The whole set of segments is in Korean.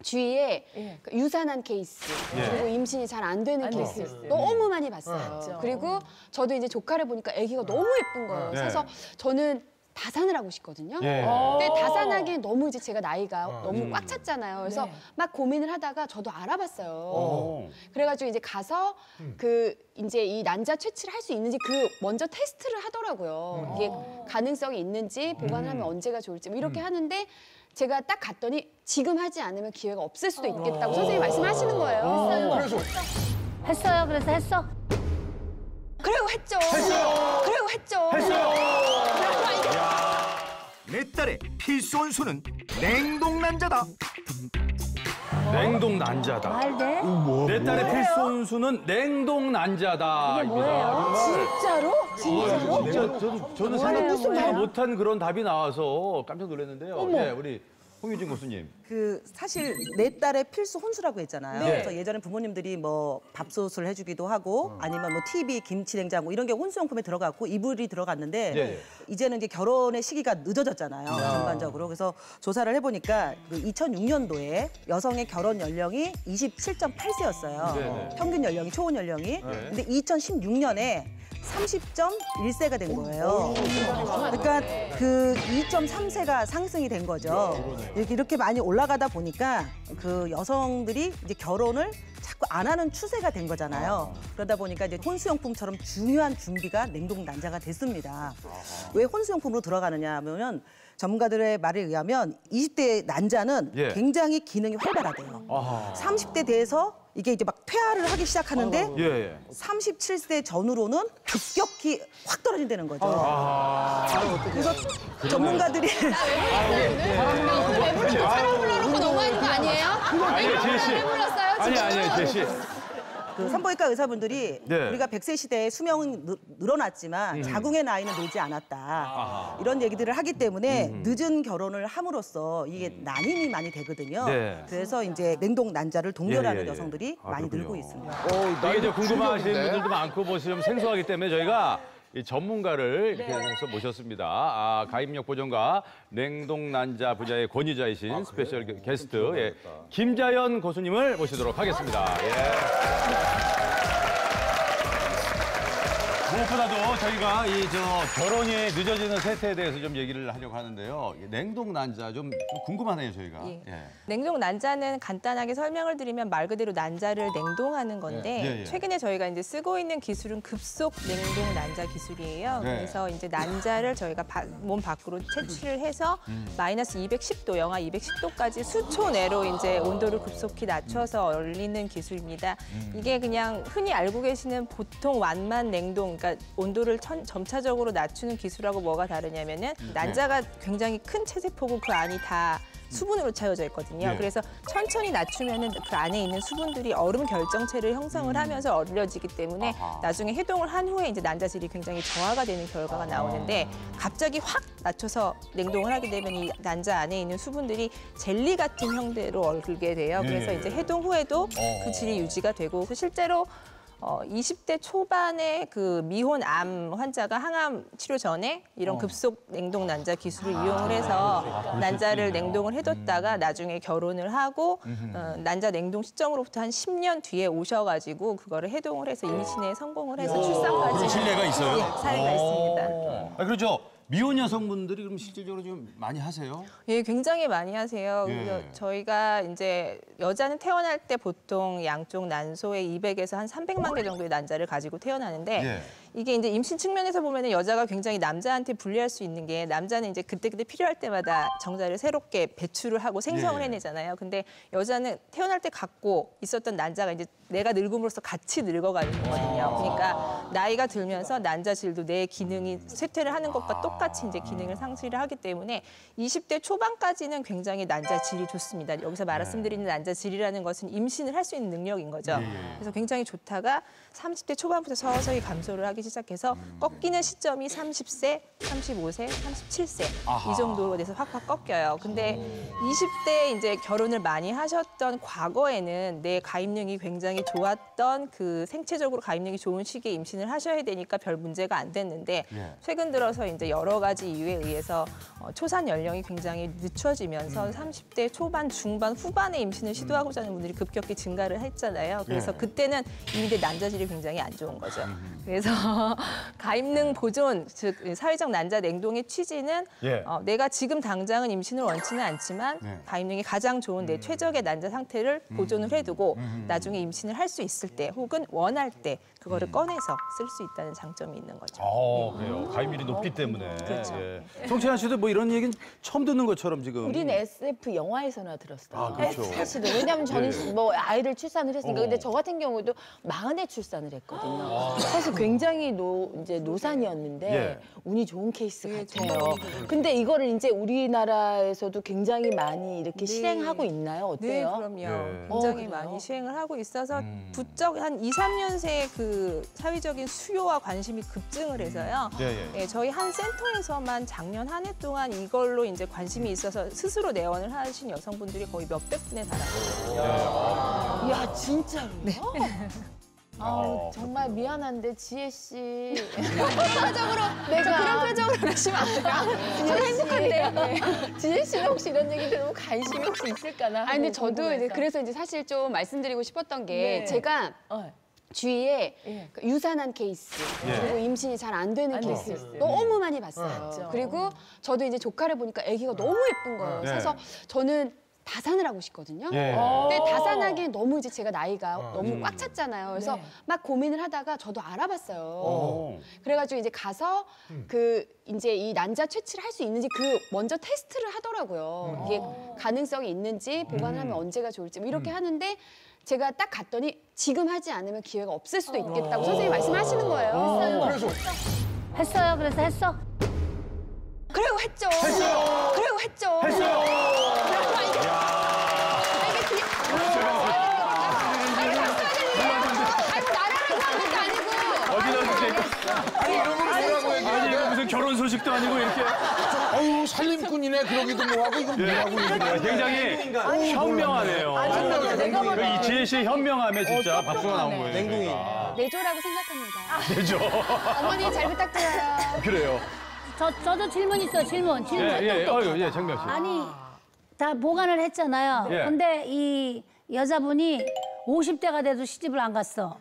주위에 그 유산한 케이스 그리고 임신이 잘 안 되는 케이스 너무 많이 봤어요. 그리고 저도 이제 조카를 보니까 아기가 너무 예쁜 거예요. 그래서 저는 다산을 하고 싶거든요. 근데 다산하기엔 너무 이제 제가 나이가 너무 꽉 찼잖아요. 그래서 막 고민을 하다가 저도 알아봤어요. 그래가지고 이제 가서 그 이제 이 난자 채취를 할 수 있는지 그 먼저 테스트를 하더라고요. 이게 가능성이 있는지 보관하면 언제가 좋을지 뭐 이렇게 하는데 제가 딱 갔더니 지금 하지 않으면 기회가 없을 수도 있겠다고 선생님이 말씀하시는 거예요. 그래서 했어요. 그래서 했어. 그리고 했죠. 그리고 했죠. 내 딸의 필수 원수는 냉동 난자다. 냉동 난자다. 말돼? 내 딸의 필수 원수는 냉동 난자다. 이게 뭐예요? 진짜로? 진짜로? 저는 생각도 못한 그런 답이 나와서 깜짝 놀랐는데요. 네, 우리 홍유진 교수님. 그 사실 내 딸의 필수 혼수라고 했잖아요. 네. 그래서 예전에 부모님들이 뭐 밥솥을 해주기도 하고 아니면 뭐 TV, 김치, 냉장고 이런 게 혼수용품에 들어갔고 이불이 들어갔는데 네. 이제는 이제 결혼의 시기가 늦어졌잖아요. 전반적으로. 그래서 조사를 해보니까 그 2006년도에 여성의 결혼 연령이 27.8세였어요. 네. 평균 연령이 초혼 연령이. 근데 2016년에 30.1세가 된 거예요. 그러니까 그 2.3세가 상승이 된 거죠. 이렇게 많이 올라가다 보니까 그 여성들이 이제 결혼을 자꾸 안 하는 추세가 된 거잖아요. 그러다 보니까 이제 혼수용품처럼 중요한 준비가 냉동 난자가 됐습니다. 왜 혼수용품으로 들어가느냐 하면 전문가들의 말에 의하면 20대 난자는 굉장히 기능이 활발하대요. 30대 돼서 이게 이제 막 퇴화를 하기 시작하는데 37세 전후로는 급격히 확 떨어진다는 거죠. 그래서 전문가들이 오늘 왜 불렀어? 사람 불러놓고 너무하는 거 아니에요? 아니에요, 지혜 씨. 왜 불렀어요? 아니에요, 지혜 씨. 그 산부인과 의사분들이 우리가 100세 시대에 수명은 늘어났지만 자궁의 나이는 늘지 않았다. 이런 얘기들을 하기 때문에 늦은 결혼을 함으로써 이게 난임이 많이 되거든요. 그래서 이제 냉동 난자를 동결하는 여성들이 많이 늘고 있습니다. 되게 이제 궁금하신 분들도 많고 뭐 좀 생소하기 때문에 저희가 이 전문가를 이렇게 해서 모셨습니다. 가입력 보존과 냉동 난자 분야의 권위자이신 스페셜 게스트 김자연 교수님을 모시도록 하겠습니다. 무엇보다도 저희가 이 결혼이 늦어지는 세태에 대해서 좀 얘기를 하려고 하는데요. 냉동 난자 좀 궁금하네요, 저희가. 냉동 난자는 간단하게 설명을 드리면 말 그대로 난자를 냉동하는 건데 최근에 저희가 이제 쓰고 있는 기술은 급속 냉동 난자 기술이에요. 그래서 이제 난자를 저희가 몸 밖으로 채취를 해서 마이너스 210도, 영하 210도까지 수초 내로 이제 온도를 급속히 낮춰서 얼리는 기술입니다. 이게 그냥 흔히 알고 계시는 보통 완만 냉동, 그러니까 온도를 점차적으로 낮추는 기술하고 뭐가 다르냐면은 난자가 굉장히 큰 체세포고 그 안이 다 수분으로 채워져 있거든요. 그래서 천천히 낮추면은 그 안에 있는 수분들이 얼음 결정체를 형성을 하면서 얼려지기 때문에 나중에 해동을 한 후에 이제 난자질이 굉장히 저하가 되는 결과가 나오는데 갑자기 확 낮춰서 냉동을 하게 되면 이 난자 안에 있는 수분들이 젤리 같은 형태로 얼게 돼요. 그래서 이제 해동 후에도 그 질이 유지가 되고 실제로 20대 초반의 그 미혼 암 환자가 항암 치료 전에 이런 급속 냉동 난자 기술을 이용을 해서 난자를 냉동을 해뒀다가 나중에 결혼을 하고 난자 냉동 시점으로부터 한 10년 뒤에 오셔가지고 그거를 해동을 해서 임신에 성공을 해서 출산까지 그런 신뢰가 있어요? 사례가 있습니다. 그렇죠. 미혼 여성분들이 그럼 실질적으로 좀 많이 하세요? 예, 굉장히 많이 하세요. 그래서 저희가 이제 여자는 태어날 때 보통 양쪽 난소에 200에서 한 300만 개 정도의 난자를 가지고 태어나는데 이게 이제 임신 측면에서 보면은 여자가 굉장히 남자한테 불리할 수 있는 게 남자는 이제 그때그때 필요할 때마다 정자를 새롭게 배출을 하고 생성을 해내잖아요. 근데 여자는 태어날 때 갖고 있었던 난자가 이제 내가 늙음으로써 같이 늙어가는 거거든요. 그러니까 나이가 들면서 난자질도 내 기능이 쇠퇴를 하는 것과 똑같이 이제 기능을 상실을 하기 때문에 20대 초반까지는 굉장히 난자질이 좋습니다. 여기서 말씀드리는 난자질이라는 것은 임신을 할 수 있는 능력인 거죠. 그래서 굉장히 좋다가 30대 초반부터 서서히 감소를 하기 시작해서 꺾이는 시점이 30세, 35세, 37세 이 정도로 돼서 확확 꺾여요. 근데 20대 이제 결혼을 많이 하셨던 과거에는 내 가입력이 굉장히 좋았던 그 생체적으로 가입력이 좋은 시기에 임신을 하셔야 되니까 별 문제가 안 됐는데 최근 들어서 이제 여러 가지 이유에 의해서 초산 연령이 굉장히 늦춰지면서 30대 초반, 중반, 후반에 임신을 시도하고자 하는 분들이 급격히 증가를 했잖아요. 그래서 그때는 이미 내 난자질이 굉장히 안 좋은 거죠. 그래서 가입능 보존, 즉 사회적 난자 냉동의 취지는 내가 지금 당장은 임신을 원치는 않지만 가입능이 가장 좋은 내 최적의 난자 상태를 보존을 해두고 나중에 임신을 할 수 있을 때 혹은 원할 때 그거를 꺼내서 쓸 수 있다는 장점이 있는 거죠. 그래요. 가입률이 높기 때문에. 그렇죠. 송채한 씨도 뭐 이런 얘기는 처음 듣는 것처럼 지금. 우리는 SF 영화에서나 들었어요. 그렇죠. 사실은 왜냐하면 저는 뭐 아이를 출산을 했으니까 근데 저 같은 경우도 40에 출산을 했거든요. 사실 굉장히 이제 노산이었는데 운이 좋은 케이스 같아요. 근데 이거를 이제 우리나라에서도 굉장히 많이 이렇게 실행하고 있나요? 네, 어때요? 그럼요. 굉장히 많이 시행을 하고 있어서 부쩍 한 2, 3년 새에 그 사회적인 수요와 관심이 급증을 해서요. 저희 한 센터에서만 작년 한 해 동안 이걸로 이제 관심이 있어서 스스로 내원을 하신 여성분들이 거의 몇백 분에 달하거든요. 이야 진짜로요? 네. 정말 미안한데 지혜 씨 표정으로 내가 그런 표정으로 하시면 안 돼요. 저 행복한데 지혜 씨는 혹시 이런 얘기 들으면 관심이 혹시 있을까나? 아니 근데 저도 이제 그래서 이제 사실 좀 말씀드리고 싶었던 게 제가 주위에 그 유산한 케이스 그리고 임신이 잘 안 되는 케이스 너무 많이 봤어요. 그리고 저도 이제 조카를 보니까 아기가 너무 예쁜 거예요. 그래서 저는 다산을 하고 싶거든요. 근데 다산하기엔 너무 이제 제가 나이가 너무 꽉 찼잖아요. 그래서 막 고민을 하다가 저도 알아봤어요. 그래가지고 이제 가서 그 이제 이 난자 채취를 할 수 있는지 그 먼저 테스트를 하더라고요. 이게 가능성이 있는지 보관하면 언제가 좋을지 뭐 이렇게 하는데 제가 딱 갔더니 지금 하지 않으면 기회가 없을 수도 있겠다고 선생님이 말씀하시는 거예요. 그래서 했어요. 그래서 했어? 그리고 했죠. 그리고 했죠. 아니 이거 무슨 결혼 소식도 아니고 이렇게. 어우 살림꾼이네 그러기도 뭐하고 이거 뭐하고 이거 굉장히 현명하네요. 이 지혜 씨의 현명함에 진짜 박수가 나온 거예요. 냉동이. 내조라고 생각합니다. 내조. 어머니 잘 부탁드려요. 그래요. 저도 질문 있어요. 질문. 장명 씨. 아니, 다 보관을 했잖아요. 근데 이 여자분이 50대가 돼도 시집을 안 갔어.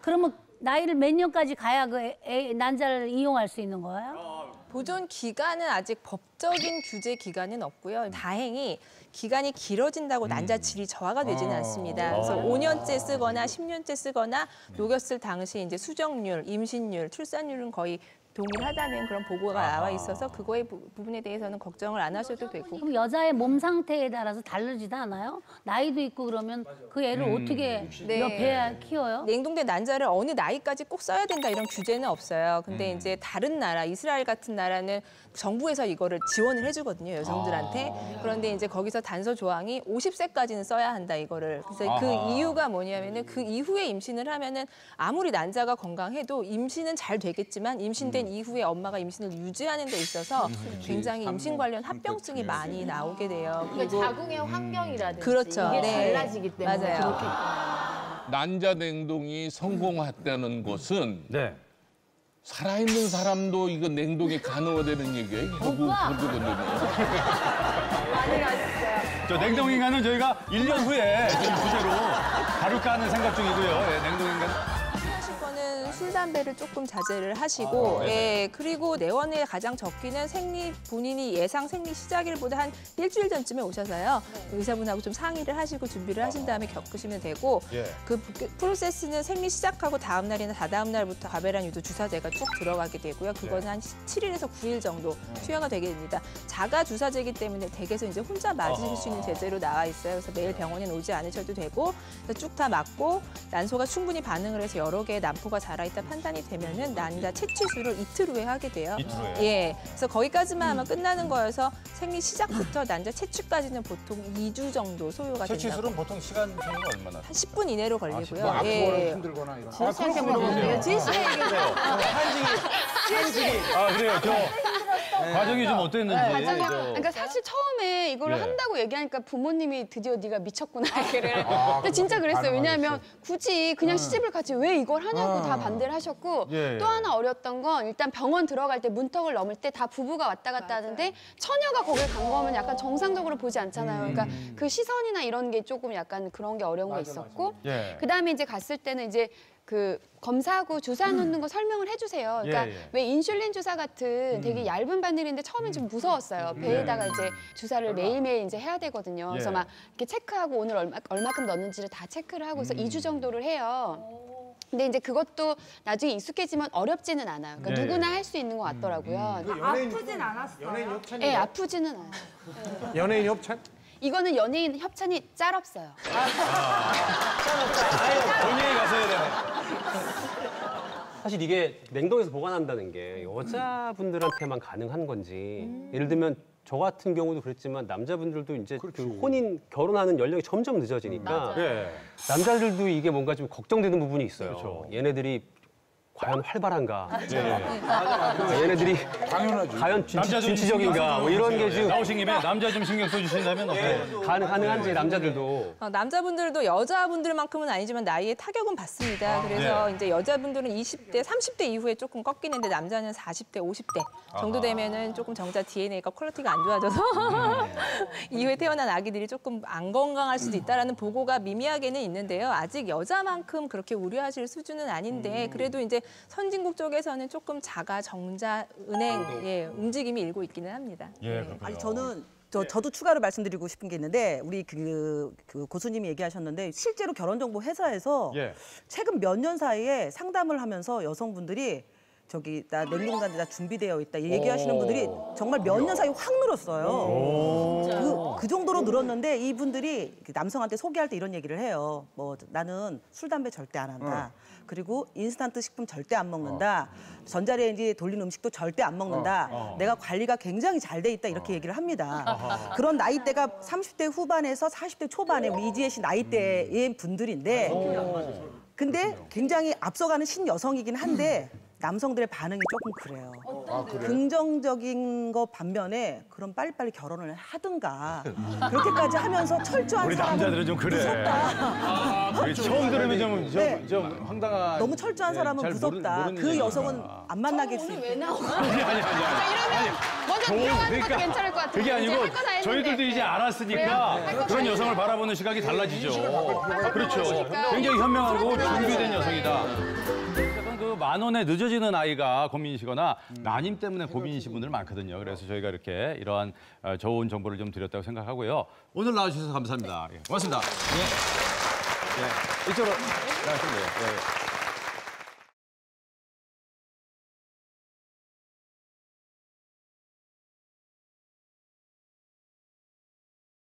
그러면 나이를 몇 년까지 가야 그 난자를 이용할 수 있는 거예요? 보존 기간은 아직 법적인 규제 기간은 없고요. 다행히 기간이 길어진다고 난자 질이 저하가 되지는 않습니다. 그래서 5년째 쓰거나 10년째 쓰거나 녹였을 당시 이제 수정률, 임신율, 출산율은 거의 동일하다는 그런 보고가 나와 있어서 그거의 부분에 대해서는 걱정을 안 하셔도 되고. 그럼 여자의 몸 상태에 따라서 다르지도 않아요? 나이도 있고 그러면 그 애를 어떻게 몇 배 키워요? 냉동된 난자를 어느 나이까지 꼭 써야 된다 이런 규제는 없어요. 근데 이제 다른 나라, 이스라엘 같은 나라는 정부에서 이거를 지원을 해주거든요, 여성들한테. 그런데 이제 거기서 단서 조항이 50세까지는 써야 한다, 이거를. 그래서 그 이유가 뭐냐면은 그 이후에 임신을 하면은 아무리 난자가 건강해도 임신은 잘 되겠지만 임신된 이후에 엄마가 임신을 유지하는 데 있어서 굉장히 임신 관련 합병증이 많이 나오게 돼요. 그리고 자궁의 환경이라든지 그렇죠. 이게 달라지기 때문에 맞아요. 그렇겠구나. 난자 냉동이 성공했다는 것은 살아있는 사람도 이거 냉동이 가능하다는 얘기예요. 저 냉동인간은 저희가 1년 후에 지금 주제로 다룰까 하는 생각 중이고요. 냉동인간. 하실 거는 술, 담배를 조금 자제를 하시고 그리고 내원에 가장 적기는 본인이 예상 생리 시작일보다 한 일주일 전쯤에 오셔서요. 의사분하고 좀 상의를 하시고 준비를 하신 다음에 겪으시면 되고 그 프로세스는 생리 시작하고 다음 날이나 다다음 날부터 가베란 유도 주사제가 쭉 들어가게 되고요. 그거는 한 7일에서 9일 정도 투여가 되게 됩니다. 자가 주사제이기 때문에 댁에서 이제 혼자 맞으실 수 있는 제재로 나와 있어요. 그래서 매일 병원에 오지 않으셔도 되고 쭉 다 맞고 난소가 충분히 반응을 해서 여러 개의 난포가 자라 있다 판단이 되면은 난자 채취술을 이틀 후에 하게 돼요. 이틀 후에? 예. 그래서 거기까지만 하면 끝나는 거여서 생리 시작부터 난자 채취까지는 보통 2주 정도 소요가 된다고. 채취술은 보통 시간 차이가 얼마나? 한 10분 이내로 걸리고요. 뭐 아프거나 예. 힘들거나 이런. 지혜 씨한테 물어보세요. 지혜 씨 아, 그래요? 과정이 좀 어땠는지. 과정이 그러니까 사실 처음에 이거를 예. 한다고 얘기하니까 부모님이 드디어 네가 미쳤구나 얘기를. 근데 진짜 그랬어요. 왜냐하면 굳이 그냥 시집을 가지 왜 이걸 하냐고 다 반대를 하셨고 예. 또 하나 어려웠던 건 일단 병원 들어갈 때 문턱을 넘을 때 다 부부가 왔다 갔다 하는데 처녀가 거길 간 거면 약간 정상적으로 보지 않잖아요. 그러니까 그 시선이나 이런 게 조금 약간 그런 게 어려운 거 있었고 예. 그다음에 이제 갔을 때는 이제 그 검사하고 주사 놓는 거 설명을 해주세요. 그러니까 예. 왜 인슐린 주사 같은 되게 얇은 바늘인데 처음엔 좀 무서웠어요. 배에다가 이제 주사를 매일매일 이제 해야 되거든요. 그래서 예. 막 이렇게 체크하고 오늘 얼마큼 넣는지를 다 체크를 하고 해서 2주 정도를 해요. 근데 이제 그것도 나중에 익숙해지면 어렵지는 않아요. 그러니까 네. 누구나 할 수 있는 것 같더라고요. 아프진 않았어요. 연예인 협찬이. 네, 아프지는 않아요. 연예인 협찬? 이거는 연예인 협찬이 짤 없어요. 본인이 가서 해야 되네. 사실 이게 냉동에서 보관한다는 게 여자분들한테만 가능한 건지 예를 들면 저 같은 경우도 그랬지만 남자분들도 이제 그 혼인 결혼하는 연령이 점점 늦어지니까 예. 남자들도 이게 뭔가 좀 걱정되는 부분이 있어요. 그렇죠. 얘네들이 과연 활발한가? 예. 얘네들이 당연하지. 과연 진취적인가? 뭐 이런 게 지금 나오신 김에 남자 좀 신경 써주신다면 어때요? 가능한지 남자들도 남자분들도 여자분들만큼은 아니지만 나이에 타격은 받습니다. 그래서 이제 여자분들은 20대, 30대 이후에 조금 꺾이는데 남자는 40대, 50대 정도 되면은 조금 정자 DNA가 퀄리티가 안 좋아져서 이후에 태어난 아기들이 조금 안 건강할 수도 있다라는 보고가 미미하게는 있는데요. 아직 여자만큼 그렇게 우려하실 수준은 아닌데 그래도 이제 선진국 쪽에서는 조금 자가 정자 은행 움직임이 일고 있기는 합니다. 예, 그렇군요. 아니 저도 추가로 말씀드리고 싶은 게 있는데 우리 그 고수님이 얘기하셨는데 실제로 결혼정보 회사에서 예. 최근 몇 년 사이에 상담을 하면서 여성분들이 저기 나 냉동단지 준비되어 있다 얘기하시는 분들이 정말 몇 년 사이에 확 늘었어요. 그 정도로 늘었는데 이분들이 남성한테 소개할 때 이런 얘기를 해요. 뭐 나는 술 담배 절대 안 한다. 그리고 인스턴트 식품 절대 안 먹는다. 전자레인지 돌린 음식도 절대 안 먹는다. 내가 관리가 굉장히 잘 돼 있다 이렇게 얘기를 합니다. 그런 나이대가 30대 후반에서 40대 초반에 우리 이지혜 씨 나이대의 분들인데 근데 굉장히 앞서가는 신여성이긴 한데 남성들의 반응이 조금 그래요. 긍정적인 거 반면에 그럼 빨리빨리 결혼을 하든가 그렇게까지 하면서 철저한 우리 사람은 남자들은 좀 그래. 처음 들으면 좀 황당한. 너무 철저한 예, 사람은 잘 무섭다. 모르는 그 얘기구나. 여성은 안 만나게 수 왜 있다. 나오고? 아니. 이러면 먼저 들어가는 것도 괜찮을 것 같아요. 그게 아니고 이제 할 거다 했는데. 저희들도 이제 알았으니까 그런 여성을 바라보는 시각이 달라지죠. 그렇죠. 굉장히 현명하고 준비된 여성이다. 약간 그 만 원에 늦어지는 아이가 고민이시거나 난임 때문에 고민이신 분들 많거든요. 그래서 저희가 이렇게 이러한 좋은 정보를 좀 드렸다고 생각하고요. 오늘 나와주셔서 감사합니다. 예, 고맙습니다. 예. 이쪽으로 나가시면 돼요. 예.